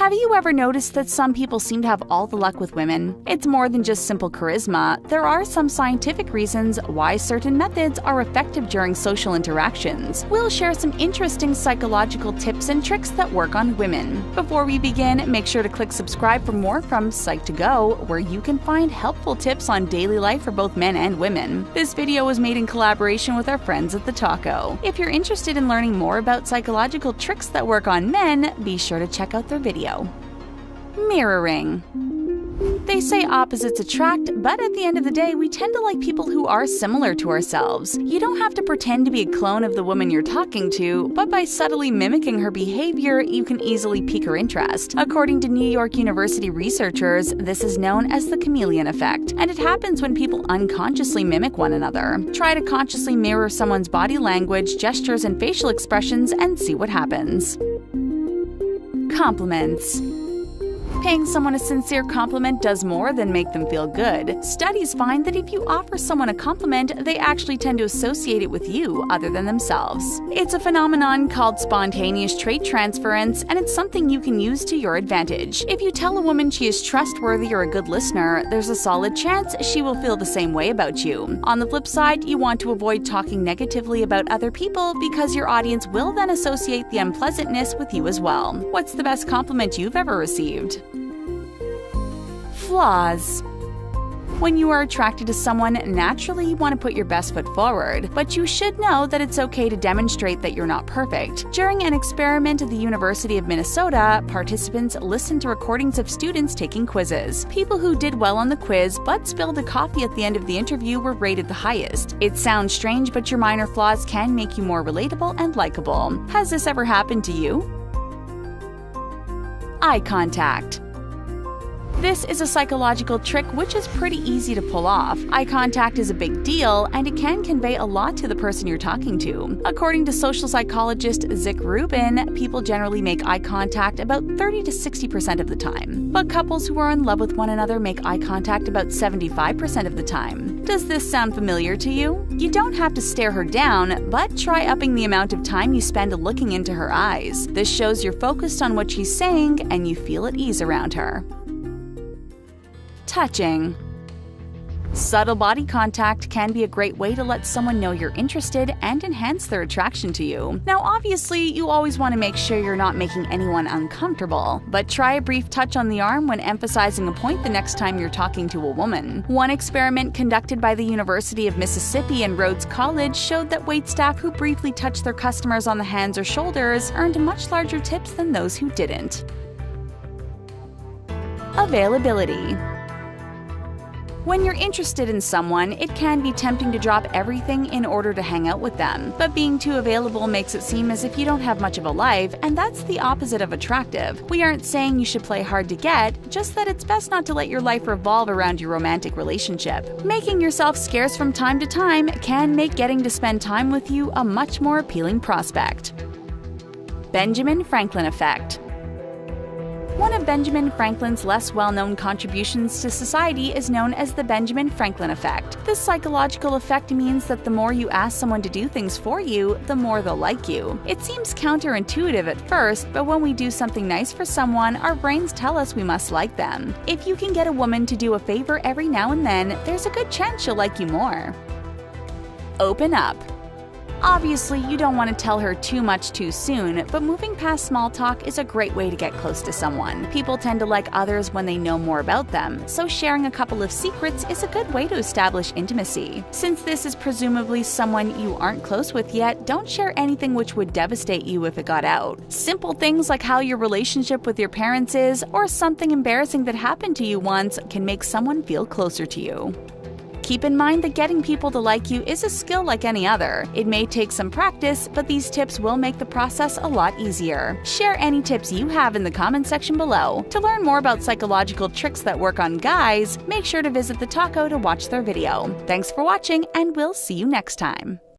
Have you ever noticed that some people seem to have all the luck with women? It's more than just simple charisma. There are some scientific reasons why certain methods are effective during social interactions. We'll share some interesting psychological tips and tricks that work on women. Before we begin, make sure to click subscribe for more from Psych2Go, where you can find helpful tips on daily life for both men and women. This video was made in collaboration with our friends at The Taco. If you're interested in learning more about psychological tricks that work on men, be sure to check out their video. Mirroring. They say opposites attract, but at the end of the day, we tend to like people who are similar to ourselves. You don't have to pretend to be a clone of the woman you're talking to, but by subtly mimicking her behavior, you can easily pique her interest. According to New York University researchers, this is known as the chameleon effect, and it happens when people unconsciously mimic one another. Try to consciously mirror someone's body language, gestures, and facial expressions and see what happens. Compliments. Paying someone a sincere compliment does more than make them feel good. Studies find that if you offer someone a compliment, they actually tend to associate it with you other than themselves. It's a phenomenon called spontaneous trait transference, and it's something you can use to your advantage. If you tell a woman she is trustworthy or a good listener, there's a solid chance she will feel the same way about you. On the flip side, you want to avoid talking negatively about other people because your audience will then associate the unpleasantness with you as well. What's the best compliment you've ever received? Flaws. When you are attracted to someone, naturally you want to put your best foot forward, but you should know that it's okay to demonstrate that you're not perfect. During an experiment at the University of Minnesota, participants listened to recordings of students taking quizzes. People who did well on the quiz but spilled a coffee at the end of the interview were rated the highest. It sounds strange, but your minor flaws can make you more relatable and likable. Has this ever happened to you? Eye contact. This is a psychological trick which is pretty easy to pull off. Eye contact is a big deal, and it can convey a lot to the person you're talking to. According to social psychologist Zick Rubin, people generally make eye contact about 30 to 60% of the time. But couples who are in love with one another make eye contact about 75% of the time. Does this sound familiar to you? You don't have to stare her down, but try upping the amount of time you spend looking into her eyes. This shows you're focused on what she's saying and you feel at ease around her. Touching. Subtle body contact can be a great way to let someone know you're interested and enhance their attraction to you. Now, obviously, you always want to make sure you're not making anyone uncomfortable, but try a brief touch on the arm when emphasizing a point the next time you're talking to a woman. One experiment conducted by the University of Mississippi and Rhodes College showed that waitstaff who briefly touched their customers on the hands or shoulders earned much larger tips than those who didn't. Availability. When you're interested in someone, it can be tempting to drop everything in order to hang out with them. But being too available makes it seem as if you don't have much of a life, and that's the opposite of attractive. We aren't saying you should play hard to get, just that it's best not to let your life revolve around your romantic relationship. Making yourself scarce from time to time can make getting to spend time with you a much more appealing prospect. Benjamin Franklin effect. One of Benjamin Franklin's less well-known contributions to society is known as the Benjamin Franklin effect. This psychological effect means that the more you ask someone to do things for you, the more they'll like you. It seems counterintuitive at first, but when we do something nice for someone, our brains tell us we must like them. If you can get a woman to do a favor every now and then, there's a good chance she'll like you more. Open up. Obviously, you don't want to tell her too much too soon, but moving past small talk is a great way to get close to someone. People tend to like others when they know more about them, so sharing a couple of secrets is a good way to establish intimacy. Since this is presumably someone you aren't close with yet, don't share anything which would devastate you if it got out. Simple things like how your relationship with your parents is, or something embarrassing that happened to you once, can make someone feel closer to you. Keep in mind that getting people to like you is a skill like any other. It may take some practice, but these tips will make the process a lot easier. Share any tips you have in the comment section below. To learn more about psychological tricks that work on guys, make sure to visit The Taco to watch their video. Thanks for watching, and we'll see you next time.